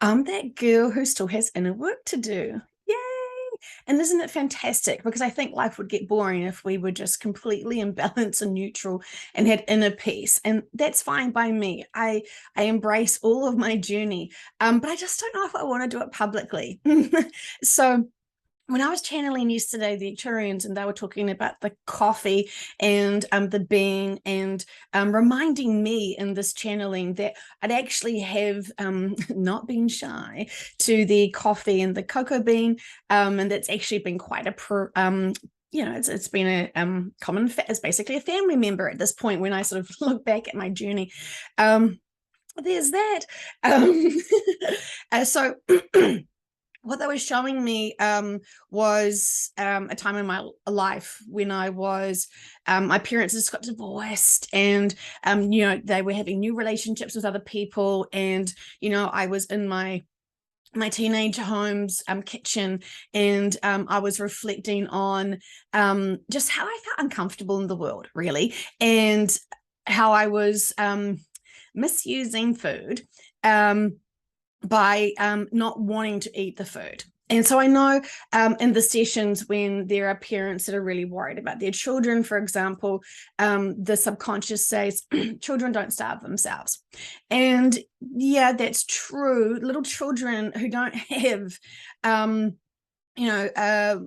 I'm that girl who still has inner work to do. Yay! And isn't it fantastic? Because I think life would get boring if we were just completely imbalanced and neutral and had inner peace. And that's fine by me. I embrace all of my journey. But I just don't know if I want to do it publicly. So when I was channeling yesterday the Actuarians, and they were talking about the coffee and the bean, and reminding me in this channeling that I'd actually have not been shy to the coffee and the cocoa bean, and that's actually been quite a it's been a common it's basically a family member at this point when I sort of look back at my journey. There's that. Um, so what they were showing me was a time in my life when I was, my parents just got divorced, and, they were having new relationships with other people. And, I was in my teenage home's kitchen, and I was reflecting on just how I felt uncomfortable in the world, really, and how I was misusing food. By not wanting to eat the food. And so I know in the sessions when there are parents that are really worried about their children, for example, the subconscious says children don't starve themselves. And yeah, that's true. Little children who don't have,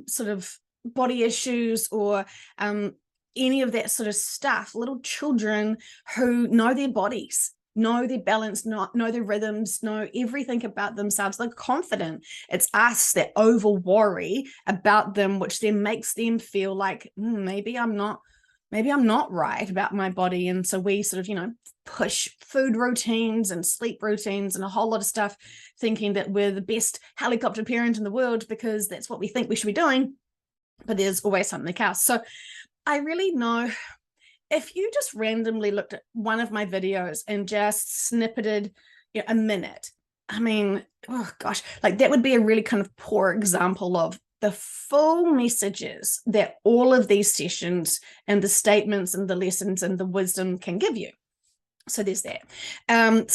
sort of body issues or any of that sort of stuff, little children who know their bodies, know their balance, know their rhythms, know everything about themselves. They're confident. It's us that over worry about them, which then makes them feel like maybe I'm not right about my body. And so we sort of, push food routines and sleep routines and a whole lot of stuff, thinking that we're the best helicopter parent in the world because that's what we think we should be doing. But there's always something else. So I really know, if you just randomly looked at one of my videos and just snippeted a minute, I mean, oh gosh, like that would be a really kind of poor example of the full messages that all of these sessions and the statements and the lessons and the wisdom can give you. So there's that. And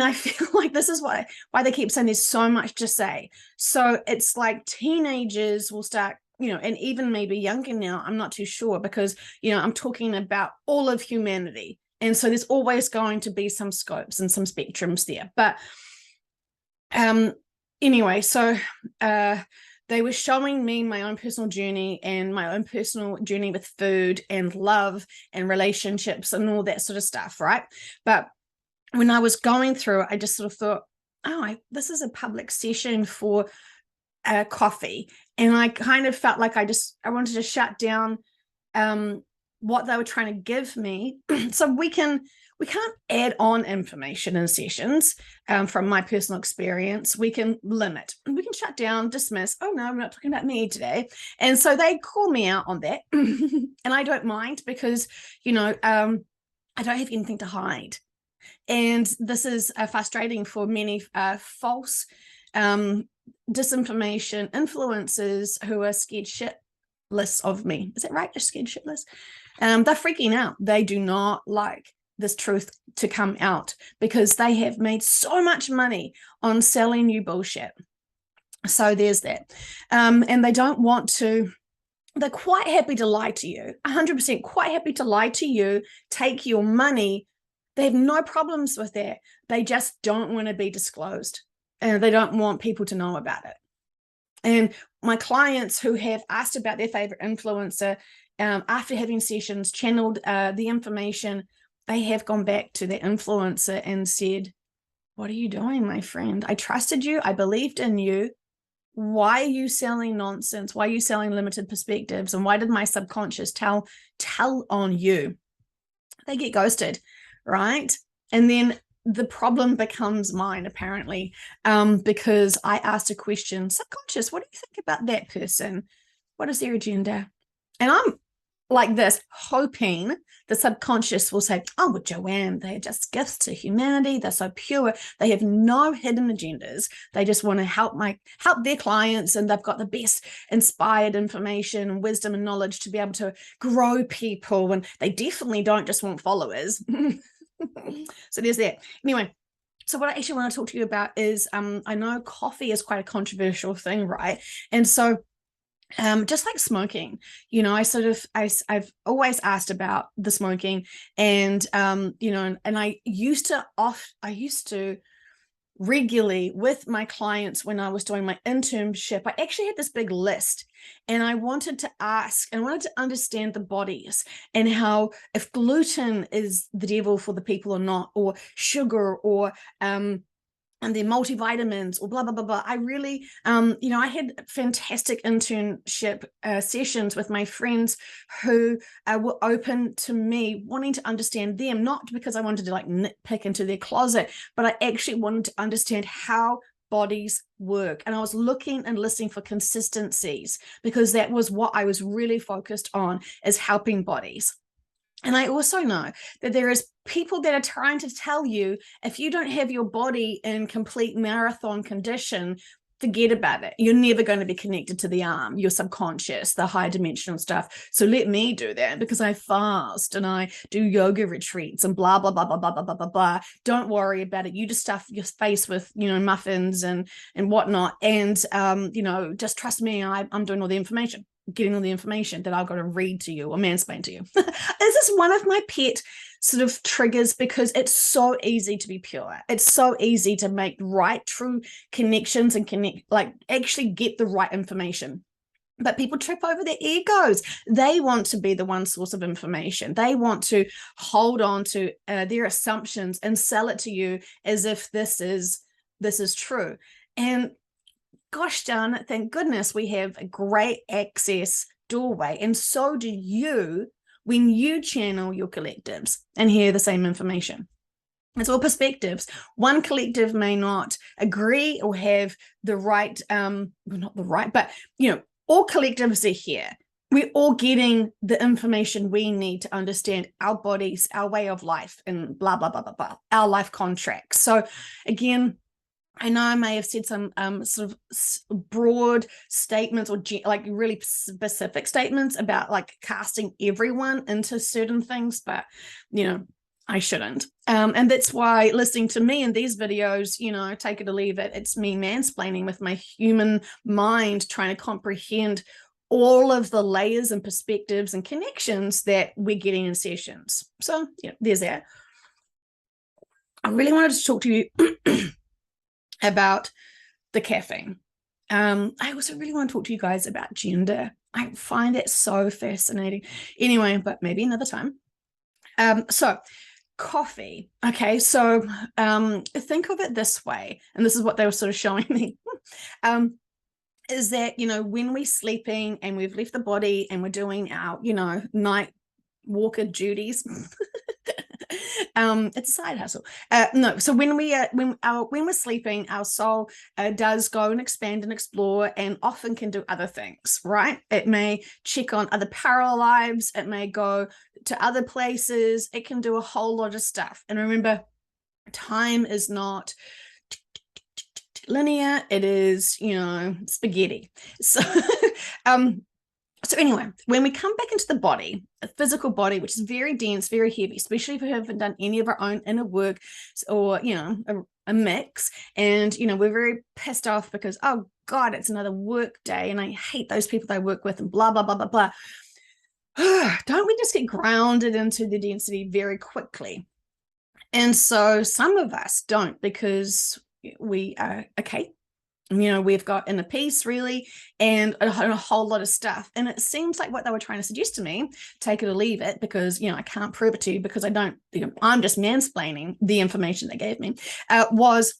I feel like this is why they keep saying there's so much to say. So it's like teenagers will start, and even maybe younger now, I'm not too sure, because, I'm talking about all of humanity. And so there's always going to be some scopes and some spectrums there. But anyway, so they were showing me my own personal journey and my own personal journey with food and love and relationships and all that sort of stuff, right? But when I was going through it, I just sort of thought, this is a public session for coffee. And I kind of felt like I wanted to shut down what they were trying to give me. So we can't add on information in sessions from my personal experience. We can limit, we can shut down, dismiss. Oh no, we're not talking about me today. And so they call me out on that. And I don't mind, because, I don't have anything to hide. And this is frustrating for many false disinformation influencers who are scared shitless of me. Is that right? They're scared shitless. They're freaking out. They do not like this truth to come out because they have made so much money on selling you bullshit. So there's that. And they don't want to. They're quite happy to lie to you, 100% quite happy to lie to you, take your money. They have no problems with that. They just don't want to be disclosed, and they don't want people to know about it. And my clients who have asked about their favorite influencer, after having sessions, channeled the information, they have gone back to the influencer and said, what are you doing, my friend? I trusted you. I believed in you. Why are you selling nonsense? Why are you selling limited perspectives? And why did my subconscious tell on you? They get ghosted, right? And then the problem becomes mine, apparently, because I asked a question, subconscious, what do you think about that person? What is their agenda? And I'm like this, hoping the subconscious will say, oh, well, Joanne, they're just gifts to humanity. They're so pure. They have no hidden agendas. They just want to help their clients, and they've got the best inspired information, wisdom, and knowledge to be able to grow people. And they definitely don't just want followers. So there's that. Anyway, So what I actually want to talk to you about is, I know coffee is quite a controversial thing, right? And so just like smoking, I've always asked about the smoking, and and I used to regularly with my clients when I was doing my internship. I actually had this big list, and I wanted to ask and wanted to understand the bodies, and how, if gluten is the devil for the people or not, or sugar, or and their multivitamins, or blah blah blah blah. I really, I had fantastic internship sessions with my friends who were open to me wanting to understand them, not because I wanted to like nitpick into their closet, but I actually wanted to understand how bodies work. And I was looking and listening for consistencies, because that was what I was really focused on, is helping bodies. And I also know that there is people that are trying to tell you, if you don't have your body in complete marathon condition, forget about it. You're never going to be connected to the arm, your subconscious, the high dimensional stuff. So let me do that, because I fast and I do yoga retreats and blah, blah, blah, blah, blah, blah, blah, blah, blah. Don't worry about it. You just stuff your face with, muffins and whatnot. And, just trust me, I'm doing all the information. Getting all the information that I've got to read to you or mansplain to you. This is one of my pet sort of triggers, because it's so easy to be pure. It's so easy to make right, true connections and actually get the right information. But people trip over their egos. They want to be the one source of information. They want to hold on to their assumptions and sell it to you as if this is true. And gosh darn it, thank goodness we have a great access doorway. And so do you when you channel your collectives and hear the same information. It's all perspectives. One collective may not agree or have the right, not the right, but, all collectives are here. We're all getting the information we need to understand our bodies, our way of life, and blah, blah, blah, blah, blah, our life contracts. So again, I know I may have said some sort of broad statements, or like really specific statements about like casting everyone into certain things, but I shouldn't. And that's why listening to me in these videos, take it or leave it, it's me mansplaining with my human mind, trying to comprehend all of the layers and perspectives and connections that we're getting in sessions. So there's that. I really wanted to talk to you about the caffeine. I also really want to talk to you guys about gender. I find it so fascinating. Anyway, but maybe another time. So coffee. Okay, so think of it this way, and this is what they were sort of showing me. Is that, when we're sleeping and we've left the body and we're doing our, night walker duties, it's a side hustle. No, so when we're sleeping, our soul does go and expand and explore, and often can do other things, right? It may check on other parallel lives, it may go to other places, it can do a whole lot of stuff. And remember, time is not linear, it is, spaghetti. So so anyway, when we come back into the body, a physical body, which is very dense, very heavy, especially if we haven't done any of our own inner work, or, a mix, and, we're very pissed off because, oh God, it's another work day and I hate those people I work with and blah, blah, blah, blah, blah. Don't we just get grounded into the density very quickly? And so some of us don't, because we are okay. We've got inner peace, really, and a whole lot of stuff. And it seems like what they were trying to suggest to me, take it or leave it, because, I can't prove it to you, because I don't, I'm just mansplaining the information they gave me, was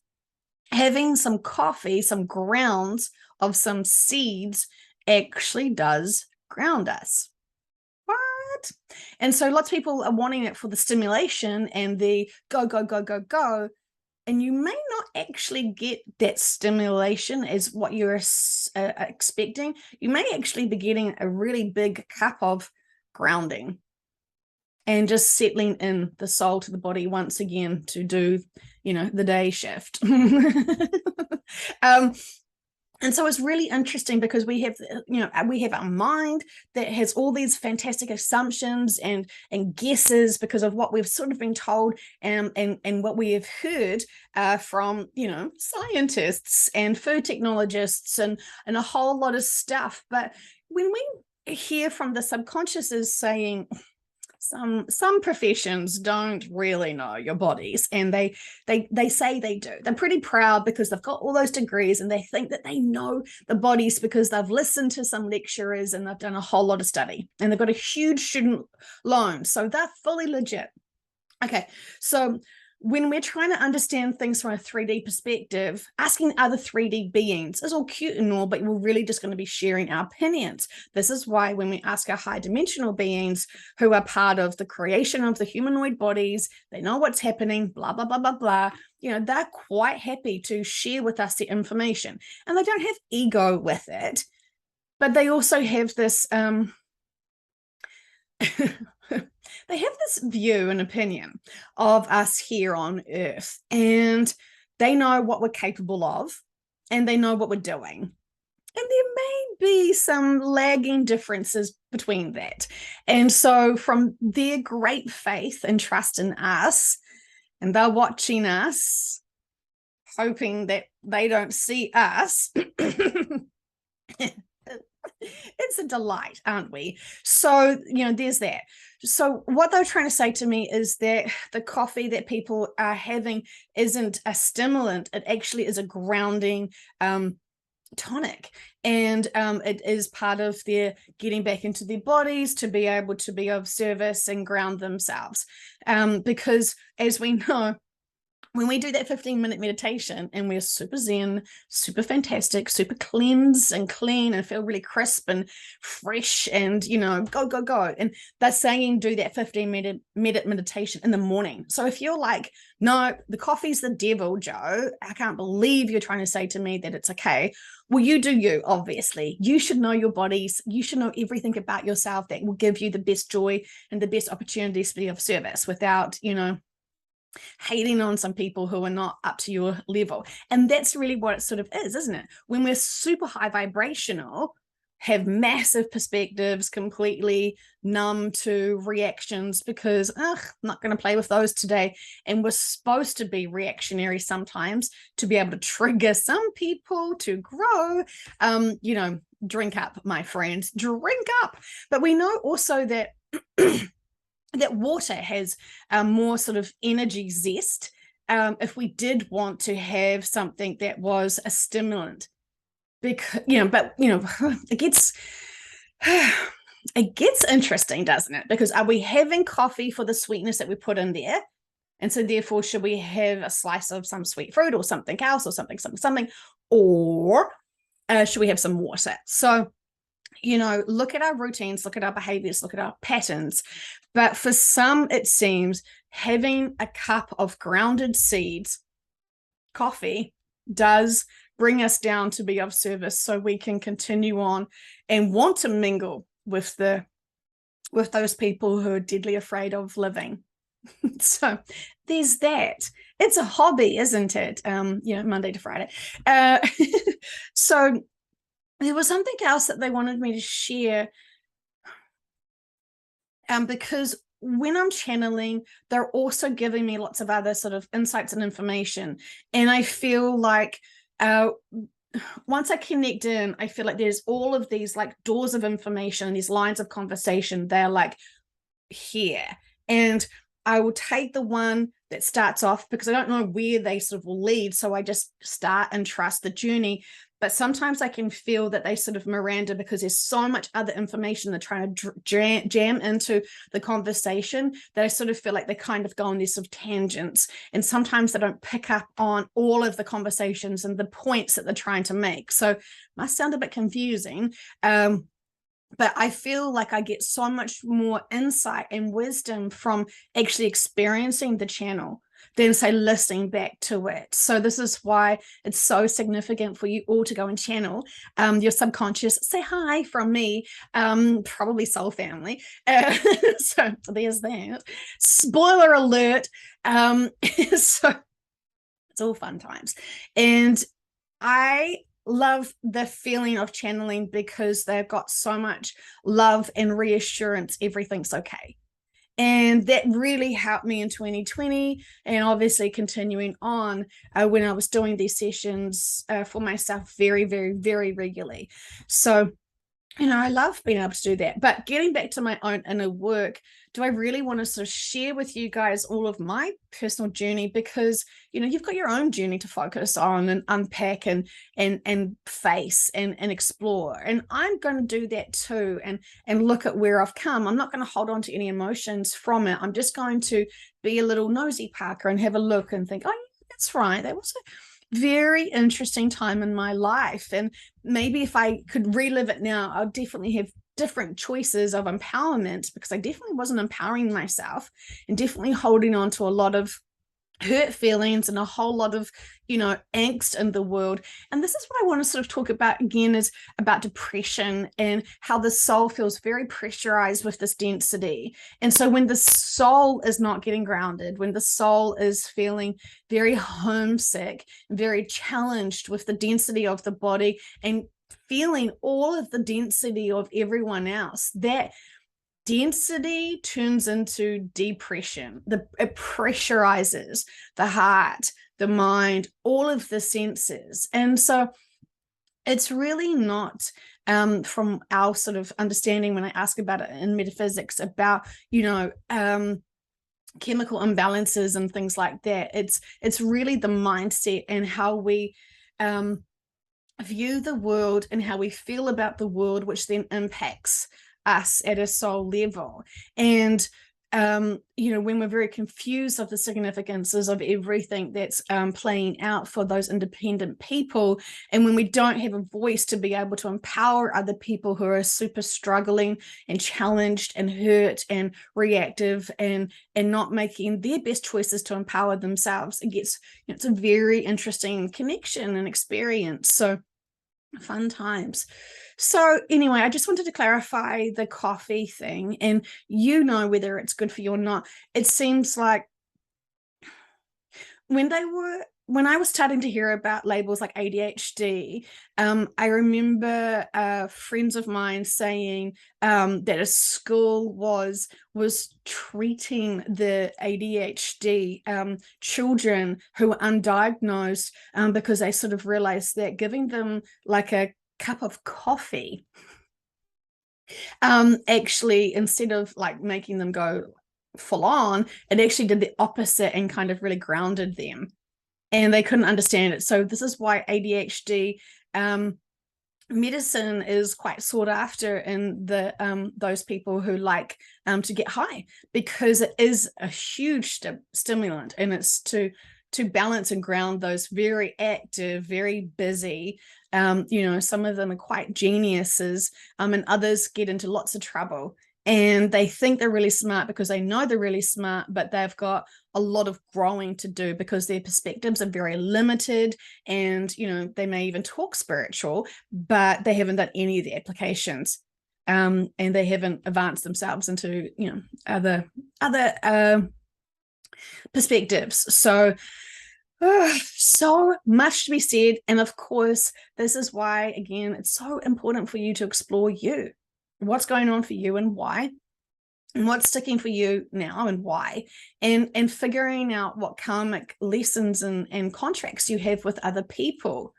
having some coffee, some grounds of some seeds actually does ground us. What? And so lots of people are wanting it for the stimulation and the go, go, go, go, go. And you may not actually get that stimulation as what you're expecting. You may actually be getting a really big cup of grounding and just settling in the soul to the body once again to do, the day shift. And so it's really interesting because we have, we have our mind that has all these fantastic assumptions and guesses because of what we've sort of been told, and what we have heard from, scientists and food technologists and a whole lot of stuff. But when we hear from the subconscious saying, some professions don't really know your bodies, and they say they do. They're pretty proud because they've got all those degrees and they think that they know the bodies because they've listened to some lecturers and they've done a whole lot of study and they've got a huge student loan, so they're fully legit. Okay, so when we're trying to understand things from a 3D perspective, asking other 3D beings is all cute and all, but we're really just going to be sharing our opinions. This is why when we ask our high dimensional beings who are part of the creation of the humanoid bodies, they know what's happening, blah, blah, blah, blah, blah. They're quite happy to share with us the information, and they don't have ego with it, but they also have this, they have this view and opinion of us here on Earth, and they know what we're capable of, and they know what we're doing. And there may be some lagging differences between that. And so, from their great faith and trust in us, and they're watching us, hoping that they don't see us. It's a delight, aren't we? So, there's that. So what they're trying to say to me is that the coffee that people are having isn't a stimulant. It actually is a grounding tonic, and it is part of their getting back into their bodies to be able to be of service and ground themselves, because as we know, when we do that 15-minute meditation and we're super zen, super fantastic, super cleansed and clean and feel really crisp and fresh and, go, go, go. And they're saying do that 15-minute meditation in the morning. So if you're like, no, the coffee's the devil, Joe, I can't believe you're trying to say to me that it's okay. Well, you do you, obviously. You should know your bodies. You should know everything about yourself that will give you the best joy and the best opportunities to be of service without, hating on some people who are not up to your level. And that's really what it sort of is, isn't it? When we're super high vibrational, have massive perspectives, completely numb to reactions because, I'm not going to play with those today. And we're supposed to be reactionary sometimes to be able to trigger some people to grow. Drink up, my friends, drink up. But we know also that that water has more sort of energy zest, if we did want to have something that was a stimulant. Because it gets it gets interesting, doesn't it? Because are we having coffee for the sweetness that we put in there, and so therefore should we have a slice of some sweet fruit or something else or something, or should we have some water? So look at our routines, look at our behaviors, look at our patterns. But for some, it seems having a cup of grounded seeds, coffee, does bring us down to be of service so we can continue on and want to mingle with those people who are deadly afraid of living. So there's that. It's a hobby, isn't it? Monday to Friday. So there was something else that they wanted me to share, because when I'm channeling, they're also giving me lots of other sort of insights and information. And I feel like once I connect in, I feel like there's all of these like doors of information, these lines of conversation. They're like here. And I will take the one that starts off because I don't know where they sort of will lead. So I just start and trust the journey. But sometimes I can feel that they sort of Miranda because there's so much other information they're trying to jam into the conversation that I sort of feel like they kind of go on these sort of tangents. And sometimes they don't pick up on all of the conversations and the points that they're trying to make. So it must sound a bit confusing. But I feel like I get so much more insight and wisdom from actually experiencing the channel than, say, listening back to it. So this is why it's so significant for you all to go and channel your subconscious. Say hi from me, probably soul family. So there's that. Spoiler alert. So it's all fun times. And I love the feeling of channeling because they've got so much love and reassurance everything's okay. And that really helped me in 2020, and obviously continuing on when I was doing these sessions for myself very, very, very regularly. So, I love being able to do that. But getting back to my own inner work, do I really want to sort of share with you guys all of my personal journey? Because, you've got your own journey to focus on and unpack and face and explore. And I'm going to do that too, and look at where I've come. I'm not going to hold on to any emotions from it. I'm just going to be a little nosy Parker and have a look and think, oh, yeah, that's right. That was a very interesting time in my life. And maybe if I could relive it now, I'll definitely have different choices of empowerment, because I definitely wasn't empowering myself and definitely holding on to a lot of hurt feelings and a whole lot of angst in the world. And this is what I want to sort of talk about again, is about depression and how the soul feels very pressurized with this density. And so when the soul is not getting grounded, when the soul is feeling very homesick, very challenged with the density of the body and feeling all of the density of everyone else, that density turns into depression. It pressurizes the heart, the mind, all of the senses. And so it's really not, from our sort of understanding when I ask about it in metaphysics, about, chemical imbalances and things like that. It's really the mindset and how we view the world and how we feel about the world, which then impacts us at a soul level. And when we're very confused of the significances of everything that's playing out for those independent people, and when we don't have a voice to be able to empower other people who are super struggling and challenged and hurt and reactive and not making their best choices to empower themselves, it gets, it's a very interesting connection and experience. So fun times. So anyway, I just wanted to clarify the coffee thing, and whether it's good for you or not. It seems like when I was starting to hear about labels like ADHD, I remember friends of mine saying that a school was treating the ADHD children who were undiagnosed because they sort of realized that giving them like a cup of coffee actually, instead of like making them go full on, it actually did the opposite and kind of really grounded them, and they couldn't understand it. So this is why ADHD medicine is quite sought after in the those people who like to get high, because it is a huge stimulant, and it's to balance and ground those very active, very busy, some of them are quite geniuses, and others get into lots of trouble. And they think they're really smart because they know they're really smart, but they've got a lot of growing to do because their perspectives are very limited. And, they may even talk spiritual, but they haven't done any of the applications. And they haven't advanced themselves into, other perspectives. So, so much to be said. And of course, this is why, again, it's so important for you to explore you. What's going on for you and why, and what's sticking for you now and why, and figuring out what karmic lessons and contracts you have with other people.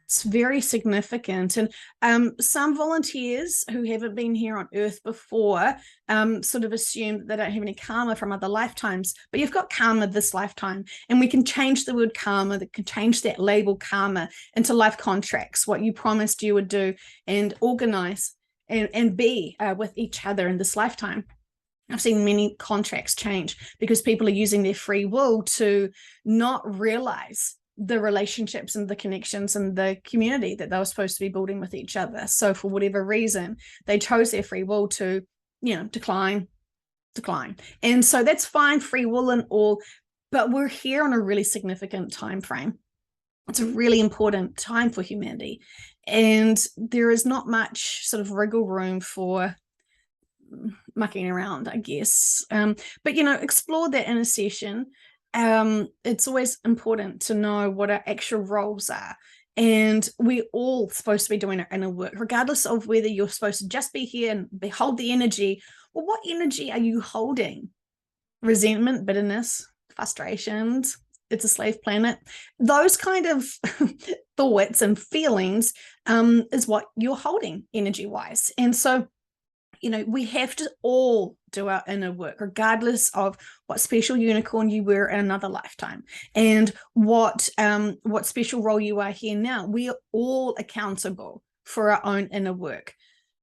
It's very significant. And some volunteers who haven't been here on Earth before sort of assume that they don't have any karma from other lifetimes, but you've got karma this lifetime, and we can change the word karma, that can change that label karma into life contracts, what you promised you would do and organize and be with each other in this lifetime. I've seen many contracts change because people are using their free will to not realize the relationships and the connections and the community that they were supposed to be building with each other. So for whatever reason, they chose their free will to, decline. And so that's fine, free will and all, but we're here on a really significant time frame. It's a really important time for humanity. And there is not much sort of wriggle room for mucking around, I guess. But, explore that in a session. It's always important to know what our actual roles are. And we're all supposed to be doing our inner work, regardless of whether you're supposed to just be here and behold the energy. Well, what energy are you holding? Resentment, bitterness, frustrations. It's a slave planet. Those kind of thoughts and feelings is what you're holding energy wise. And so, we have to all do our inner work, regardless of what special unicorn you were in another lifetime and what special role you are here now. We are all accountable for our own inner work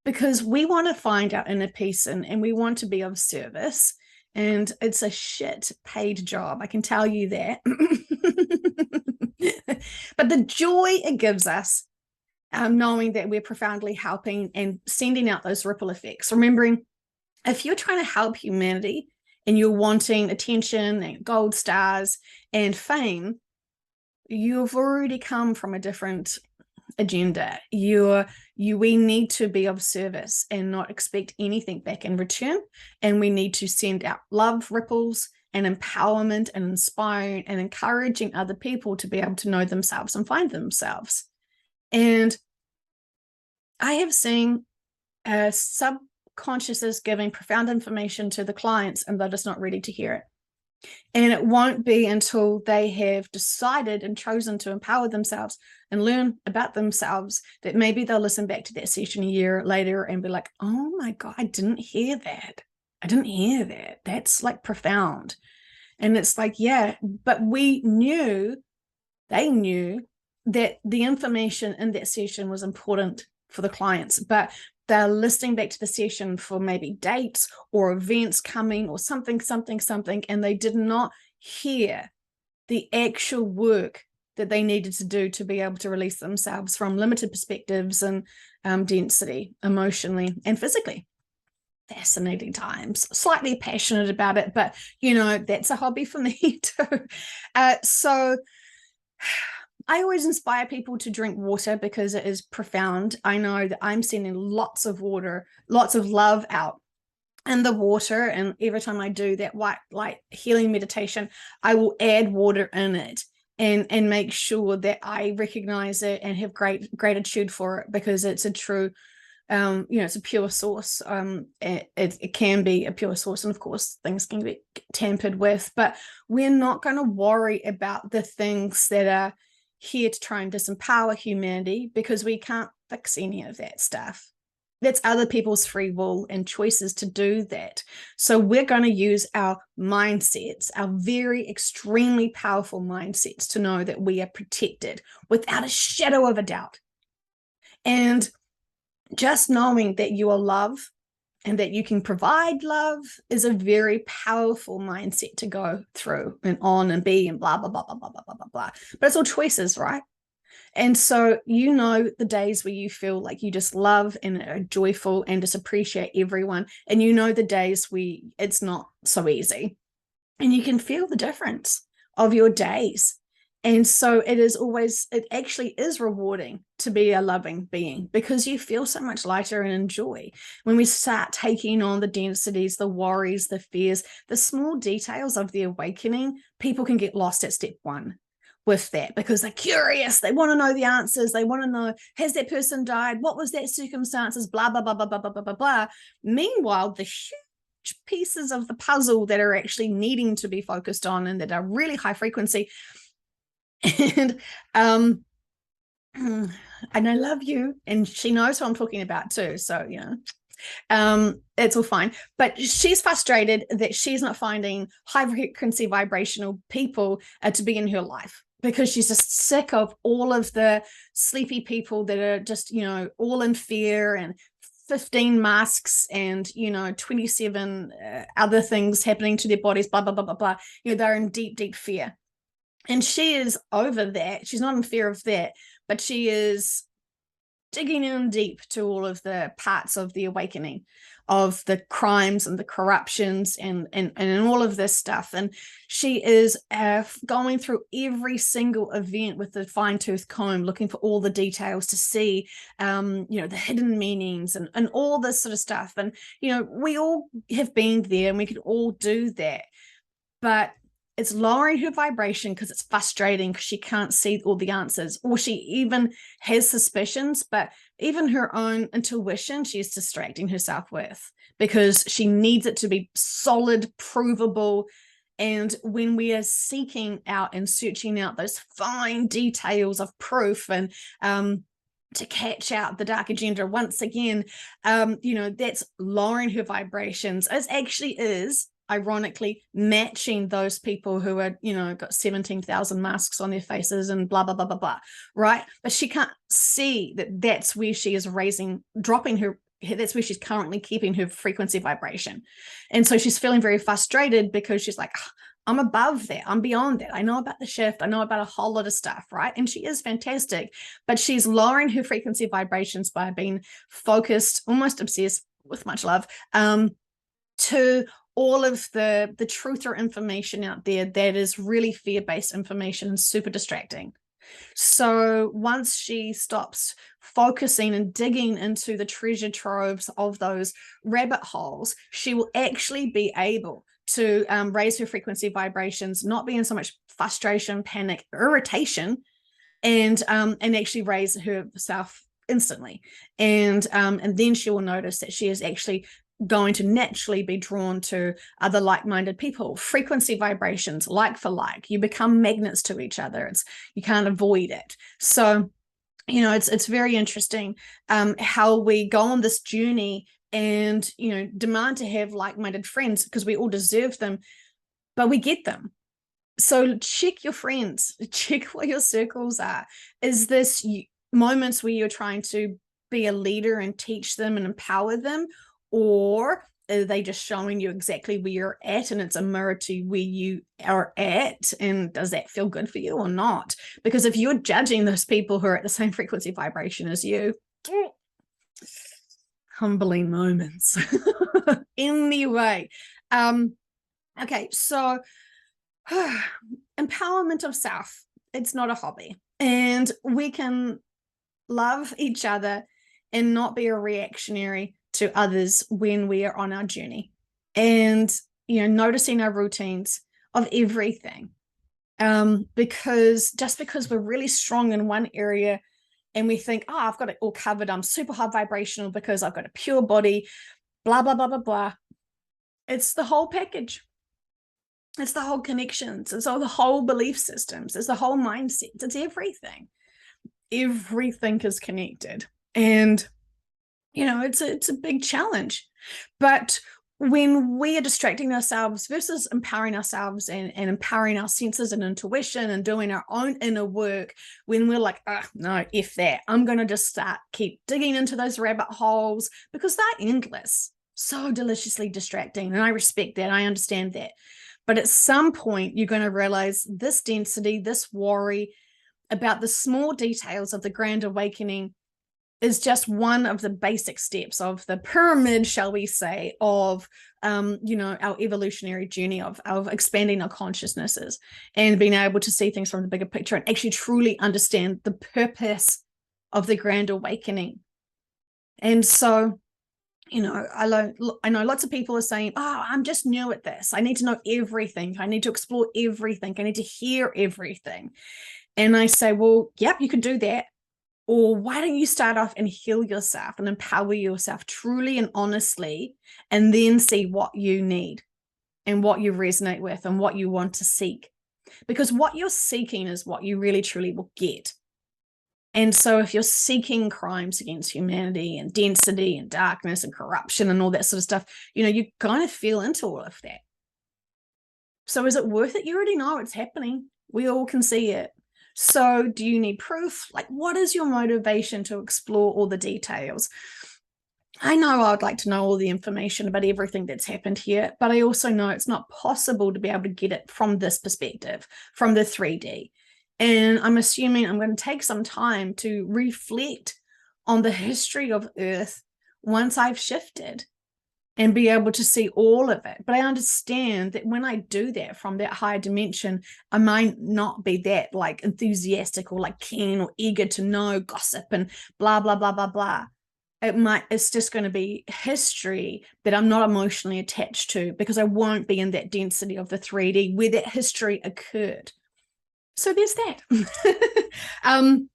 because we want to find our inner peace and we want to be of service. And it's a shit paid job, I can tell you that. But the joy it gives us, knowing that we're profoundly helping and sending out those ripple effects. Remembering, if you're trying to help humanity and you're wanting attention and gold stars and fame, you've already come from a different agenda. We need to be of service and not expect anything back in return. And we need to send out love ripples and empowerment and inspiring and encouraging other people to be able to know themselves and find themselves. And I have seen subconsciouses giving profound information to the clients and they're just not ready to hear it. And it won't be until they have decided and chosen to empower themselves and learn about themselves that maybe they'll listen back to that session a year later and be like, oh my God, I didn't hear that. I didn't hear that. That's like profound. And it's like, yeah, but they knew that the information in that session was important for the clients, but they're listening back to the session for maybe dates or events coming or something, and they did not hear the actual work that they needed to do to be able to release themselves from limited perspectives and density, emotionally and physically. Fascinating times, slightly passionate about it, but that's a hobby for me too. So I always inspire people to drink water because it is profound. I know that I'm sending lots of water, lots of love out in the water. And every time I do that white light healing meditation, I will add water in it and make sure that I recognize it and have great gratitude for it because it's a true, it's a pure source. It can be a pure source. And of course, things can be tampered with, but we're not going to worry about the things that are here to try and disempower humanity because we can't fix any of that stuff. That's other people's free will and choices to do that. So we're going to use our mindsets, our very extremely powerful mindsets, to know that we are protected without a shadow of a doubt. And just knowing that you are love and that you can provide love is a very powerful mindset to go through and on and be and blah, blah, blah, blah, blah, blah, blah, blah. But it's all choices, right? And so, the days where you feel like you just love and are joyful and just appreciate everyone. And the days where it's not so easy. And you can feel the difference of your days. And so it actually is rewarding to be a loving being because you feel so much lighter and enjoy. When we start taking on the densities, the worries, the fears, the small details of the awakening, people can get lost at step one with that because they're curious. They want to know the answers. They want to know, has that person died? What was that circumstances? Blah, blah, blah, blah, blah, blah, blah, blah, blah. Meanwhile, the huge pieces of the puzzle that are actually needing to be focused on and that are really high frequency. And and I love you, and she knows who I'm talking about too. So it's all fine. But she's frustrated that she's not finding high frequency vibrational people to be in her life because she's just sick of all of the sleepy people that are just all in fear and 15 masks and 27 other things happening to their bodies. Blah blah blah blah blah. They're in deep fear. And she is over that. She's not in fear of that, but she is digging in deep to all of the parts of the awakening, of the crimes and the corruptions and all of this stuff. And she is going through every single event with the fine-tooth comb, looking for all the details to see, the hidden meanings and all this sort of stuff. And, we all have been there and we could all do that. But it's lowering her vibration because it's frustrating because she can't see all the answers, or she even has suspicions, but even her own intuition, she's distracting herself with because she needs it to be solid, provable. And when we are seeking out and searching out those fine details of proof and to catch out the dark agenda once again, that's lowering her vibrations. It actually is ironically matching those people who are, got 17,000 masks on their faces and blah, blah, blah, blah, blah, right? But she can't see that that's where she is dropping her, that's where she's currently keeping her frequency vibration. And so she's feeling very frustrated because she's like, I'm above that. I'm beyond that. I know about the shift. I know about a whole lot of stuff, right? And she is fantastic, but she's lowering her frequency vibrations by being focused, almost obsessed, with much love, to all of the truth or information out there that is really fear-based information and super distracting. So once she stops focusing and digging into the treasure troves of those rabbit holes, she will actually be able to raise her frequency vibrations, not be in so much frustration, panic, irritation, and actually raise herself instantly. And then she will notice that she is actually going to naturally be drawn to other like-minded people, frequency vibrations, like for like. You become magnets to each other. You can't avoid it. So, it's very interesting how we go on this journey and, demand to have like-minded friends because we all deserve them, but we get them. So check your friends, check what your circles are. Is this moments where you're trying to be a leader and teach them and empower them? Or are they just showing you exactly where you're at and it's a mirror to where you are at? And does that feel good for you or not? Because if you're judging those people who are at the same frequency vibration as you, humbling moments. Anyway, okay, so empowerment of self, it's not a hobby. And we can love each other and not be a reactionary to others when we are on our journey. And, noticing our routines of everything. Because we're really strong in one area and we think, oh, I've got it all covered. I'm super high vibrational because I've got a pure body, blah, blah, blah, blah, blah. It's the whole package. It's the whole connections. It's all the whole belief systems. It's the whole mindset. It's everything. Everything is connected. And, it's a big challenge. But when we are distracting ourselves versus empowering ourselves and empowering our senses and intuition and doing our own inner work, when we're like, oh, no, F that, I'm going to just keep digging into those rabbit holes because they're endless, so deliciously distracting. And I respect that. I understand that. But at some point, you're going to realize this density, this worry about the small details of the grand awakening is just one of the basic steps of the pyramid, shall we say, of our evolutionary journey of expanding our consciousnesses and being able to see things from the bigger picture and actually truly understand the purpose of the grand awakening. And so, I know lots of people are saying, oh, I'm just new at this. I need to know everything. I need to explore everything. I need to hear everything. And I say, well, yep, you can do that. Or why don't you start off and heal yourself and empower yourself truly and honestly, and then see what you need and what you resonate with and what you want to seek. Because what you're seeking is what you really truly will get. And so if you're seeking crimes against humanity and density and darkness and corruption and all that sort of stuff, you kind of feel into all of that. So is it worth it? You already know it's happening. We all can see it. So do you need proof? Like, what is your motivation to explore all the details? I know I would like to know all the information about everything that's happened here, but I also know it's not possible to be able to get it from this perspective, from the 3D. And I'm assuming I'm going to take some time to reflect on the history of Earth once I've shifted and be able to see all of it. But I understand that when I do that from that higher dimension, I might not be that like enthusiastic or like keen or eager to know gossip and blah, blah, blah, blah, blah. it's just going to be history that I'm not emotionally attached to, because I won't be in that density of the 3D where that history occurred. So there's that.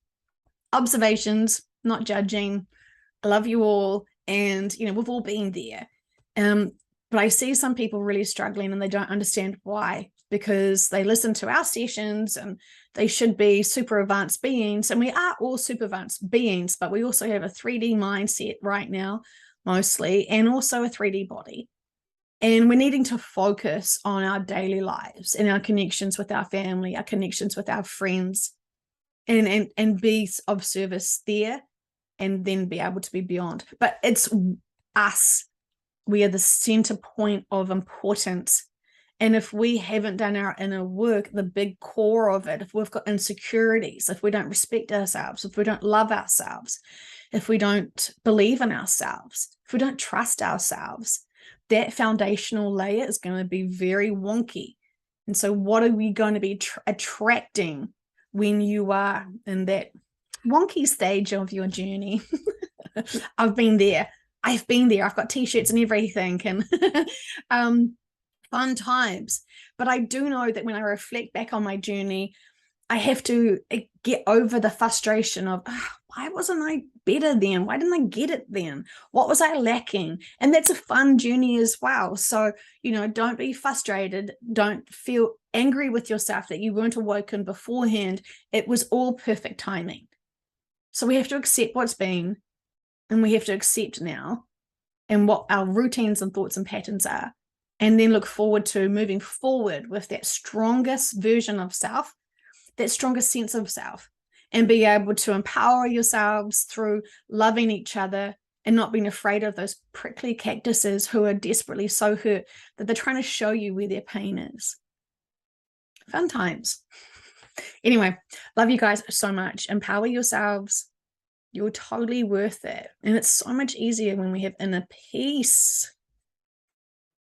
Observations, not judging. I love you all, and we've all been there. But I see some people really struggling, and they don't understand why, because they listen to our sessions and they should be super advanced beings, and we are all super advanced beings, but we also have a 3D mindset right now, mostly, and also a 3D body. And we're needing to focus on our daily lives and our connections with our family, our connections with our friends, and be of service there, and then be able to be beyond. But it's us. We are the center point of importance. And if we haven't done our inner work, the big core of it, if we've got insecurities, if we don't respect ourselves, if we don't love ourselves, if we don't believe in ourselves, if we don't trust ourselves, that foundational layer is going to be very wonky. And so what are we going to be attracting when you are in that wonky stage of your journey? I've been there. I've got t-shirts and everything, and fun times. But I do know that when I reflect back on my journey, I have to get over the frustration of, why wasn't I better then? Why didn't I get it then? What was I lacking? And that's a fun journey as well. So, don't be frustrated. Don't feel angry with yourself that you weren't awoken beforehand. It was all perfect timing. So we have to accept what's been, and we have to accept now and what our routines and thoughts and patterns are, and then look forward to moving forward with that strongest version of self, that strongest sense of self, and be able to empower yourselves through loving each other and not being afraid of those prickly cactuses who are desperately so hurt that they're trying to show you where their pain is. Fun times. Anyway, love you guys so much. Empower yourselves. You're totally worth it. And it's so much easier when we have inner peace.